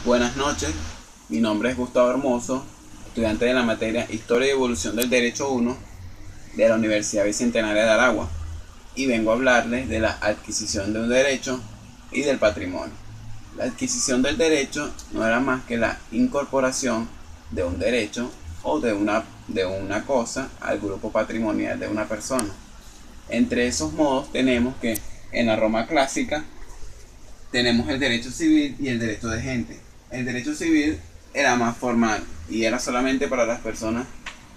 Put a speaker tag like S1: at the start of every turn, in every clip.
S1: Buenas noches, mi nombre es Gustavo Hermoso, estudiante de la materia Historia y Evolución del Derecho 1 de la Universidad Bicentenaria de Aragua, y vengo a hablarles de la adquisición de un derecho y del patrimonio. La adquisición del derecho no era más que la incorporación de un derecho o de una cosa al grupo patrimonial de una persona. Entre esos modos tenemos que en la Roma clásica tenemos el derecho civil y el derecho de gente. El derecho civil era más formal y era solamente para las personas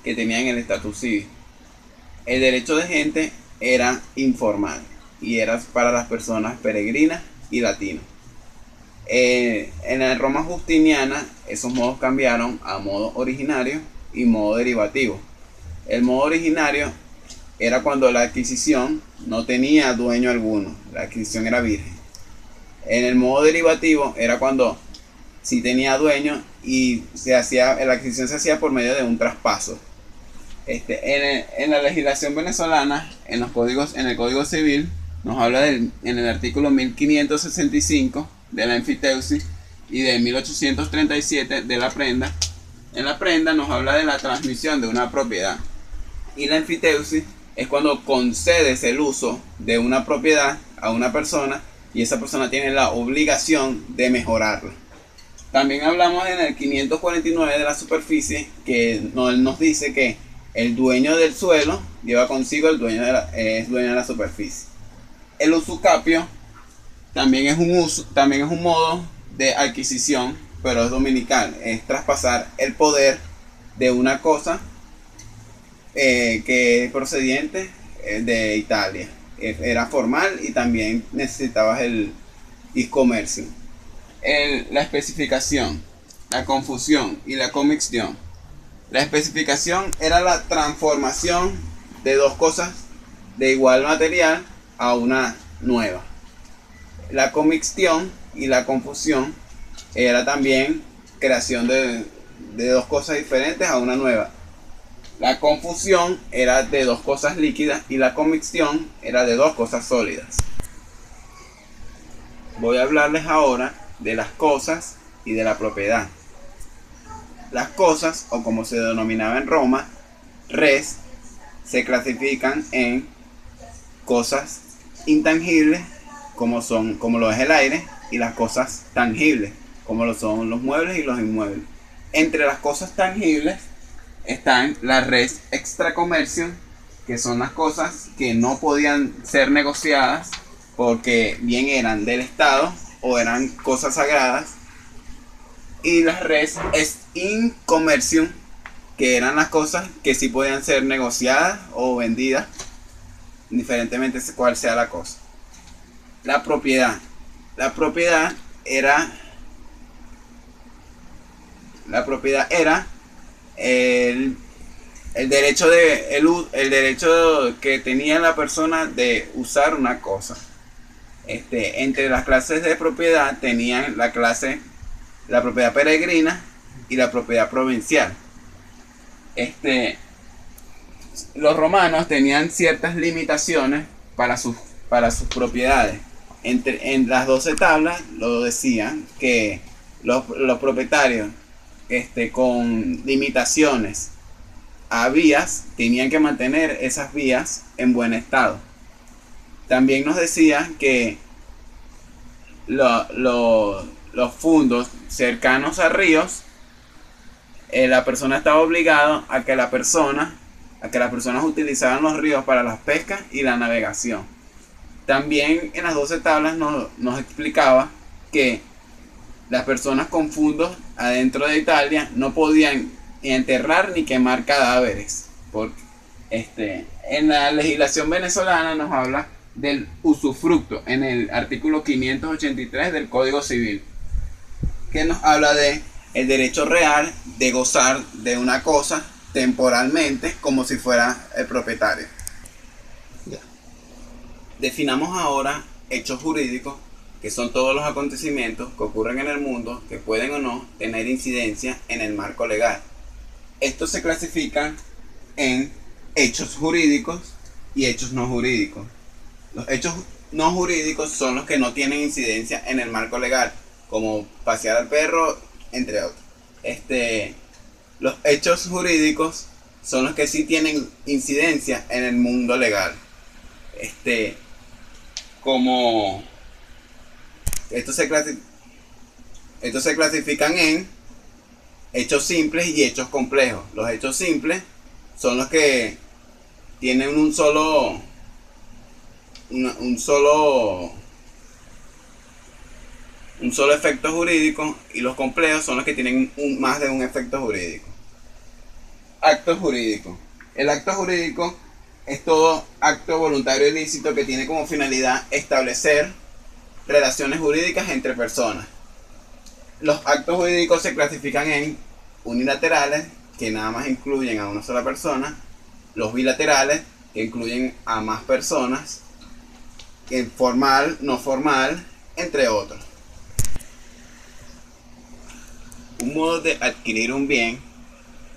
S1: que tenían el estatus civil. El derecho de gente era informal y era para las personas peregrinas y latinos. En la Roma justiniana esos modos cambiaron a modo originario y modo derivativo. El modo originario era cuando la adquisición no tenía dueño alguno, la adquisición era virgen. En el modo derivativo era cuando sí tenía dueño y la adquisición se hacía por medio de un traspaso. En la legislación venezolana, en el Código Civil, nos habla en el artículo 1565 de la enfiteusis y de 1837 de la prenda. En la prenda nos habla de la transmisión de una propiedad. Y la enfiteusis es cuando concedes el uso de una propiedad a una persona y esa persona tiene la obligación de mejorarla. También hablamos en el 549 de la superficie, que nos dice que el dueño del suelo lleva consigo es dueño de la superficie. El usucapio también es un modo de adquisición, pero es dominical, es traspasar el poder de una cosa que es procediente de Italia. Era formal y también necesitabas el comercio. La especificación, la confusión y la comixtión. La especificación era la transformación de dos cosas de igual material a una nueva. La comixtión y la confusión era también creación de dos cosas diferentes a una nueva. La confusión era de dos cosas líquidas y la comixtión era de dos cosas sólidas. Voy a hablarles ahora de las cosas y de la propiedad. Las cosas, o como se denominaba en Roma, res, se clasifican en cosas intangibles, como lo es el aire, y las cosas tangibles, como lo son los muebles y los inmuebles. Entre las cosas tangibles están la res extra commercium, que son las cosas que no podían ser negociadas porque bien eran del Estado o eran cosas sagradas, y las res in commercium, que eran las cosas que sí podían ser negociadas o vendidas, indiferentemente de cuál sea la cosa. La propiedad era el derecho que tenía la persona de usar una cosa. Entre las clases de propiedad tenían la propiedad peregrina y la propiedad provincial. Los romanos tenían ciertas limitaciones para sus propiedades. En las 12 tablas lo decían que los propietarios con limitaciones a vías tenían que mantener esas vías en buen estado. También nos decían que los fundos cercanos a ríos, la persona estaba obligada a que las personas utilizaran los ríos para las pescas y la navegación. También en las 12 tablas nos explicaba que las personas con fundos adentro de Italia no podían ni enterrar ni quemar cadáveres. En la legislación venezolana nos habla del usufructo en el artículo 583 del Código Civil, que nos habla de el derecho real de gozar de una cosa temporalmente como si fuera el propietario. Definamos ahora hechos jurídicos, que son todos los acontecimientos que ocurren en el mundo que pueden o no tener incidencia en el marco legal. Estos se clasifican en hechos jurídicos y hechos no jurídicos. Los hechos no jurídicos son los que no tienen incidencia en el marco legal. como pasear al perro, entre otros. Los hechos jurídicos son los que sí tienen incidencia en el mundo legal. Como estos se clasifican en hechos simples y hechos complejos. Los hechos simples son los que tienen un solo efecto jurídico, y los complejos son los que tienen más de un efecto jurídico. Acto jurídico. El acto jurídico es todo acto voluntario ilícito que tiene como finalidad establecer relaciones jurídicas entre personas. Los actos jurídicos se clasifican en unilaterales, que nada más incluyen a una sola persona; los bilaterales, que incluyen a más personas; formal, no formal, entre otros. Un modo de adquirir un bien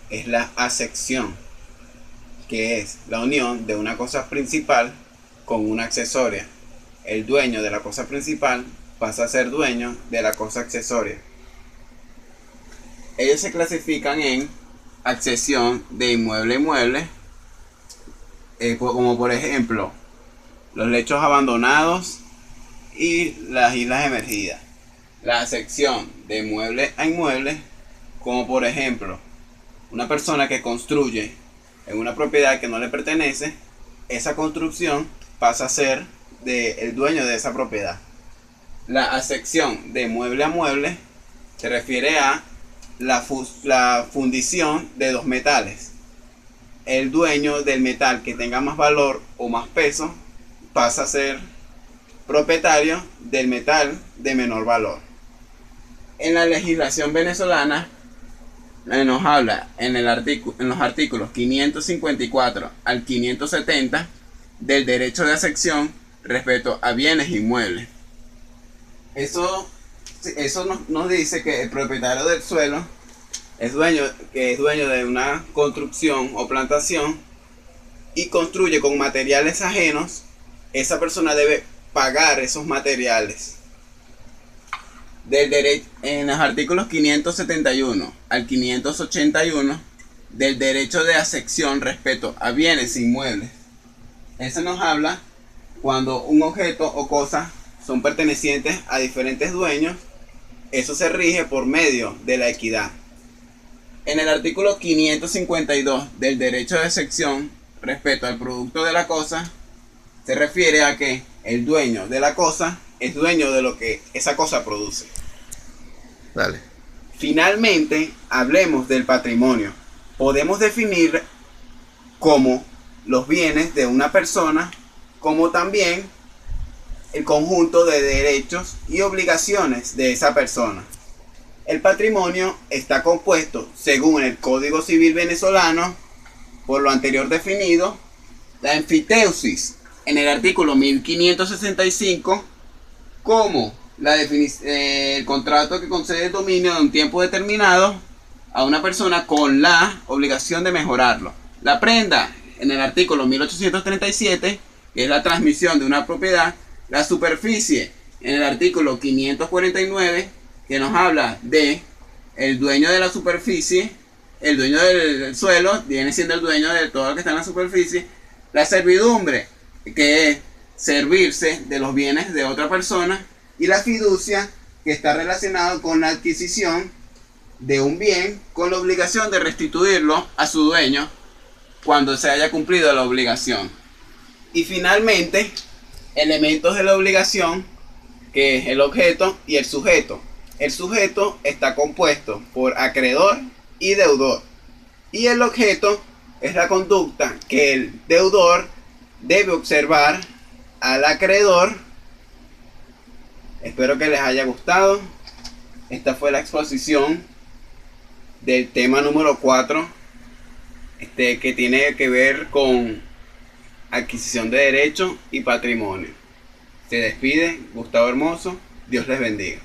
S1: es la acepción, que es la unión de una cosa principal con una accesoria. El dueño de la cosa principal pasa a ser dueño de la cosa accesoria. Ellos se clasifican en accesión de inmueble a inmueble, como por ejemplo los lechos abandonados y las islas emergidas. La acepción de inmueble a inmueble, como por ejemplo una persona que construye en una propiedad que no le pertenece, esa construcción pasa a ser del dueño de esa propiedad. La acepción de mueble a mueble se refiere a la fundición de dos metales. El dueño del metal que tenga más valor o más peso pasa a ser propietario del metal de menor valor. En la legislación venezolana nos habla en los artículos 554 al 570 del derecho de acepción respecto a bienes inmuebles. Eso nos dice que el propietario del suelo es dueño de una construcción o plantación y construye con materiales ajenos. Esa persona debe pagar esos materiales. En los artículos 571 al 581 del derecho de acepción respecto a bienes inmuebles. Eso nos habla cuando un objeto o cosa son pertenecientes a diferentes dueños. Eso se rige por medio de la equidad. En el artículo 552 del derecho de acepción respecto al producto de la cosa, se refiere a que el dueño de la cosa es dueño de lo que esa cosa produce.
S2: Dale.
S1: Finalmente, hablemos del patrimonio. Podemos definir como los bienes de una persona, como también el conjunto de derechos y obligaciones de esa persona. El patrimonio está compuesto, según el Código Civil venezolano, por lo anterior definido, la enfiteusis en el artículo 1565, como el contrato que concede el dominio de un tiempo determinado a una persona con la obligación de mejorarlo. La prenda en el artículo 1837, que es la transmisión de una propiedad. La superficie en el artículo 549, que nos habla de el dueño de la superficie. El dueño del suelo viene siendo el dueño de todo lo que está en la superficie. La servidumbre, que es servirse de los bienes de otra persona. Y la fiducia, que está relacionado con la adquisición de un bien con la obligación de restituirlo a su dueño cuando se haya cumplido la obligación. Y finalmente, elementos de la obligación, que es el objeto y el sujeto. El sujeto está compuesto por acreedor y deudor. Y el objeto es la conducta que el deudor debe observar al acreedor. Espero que les haya gustado. Esta fue la exposición del tema número 4, que tiene que ver con adquisición de derechos y patrimonio. Se despide Gustavo Hermoso. Dios les bendiga.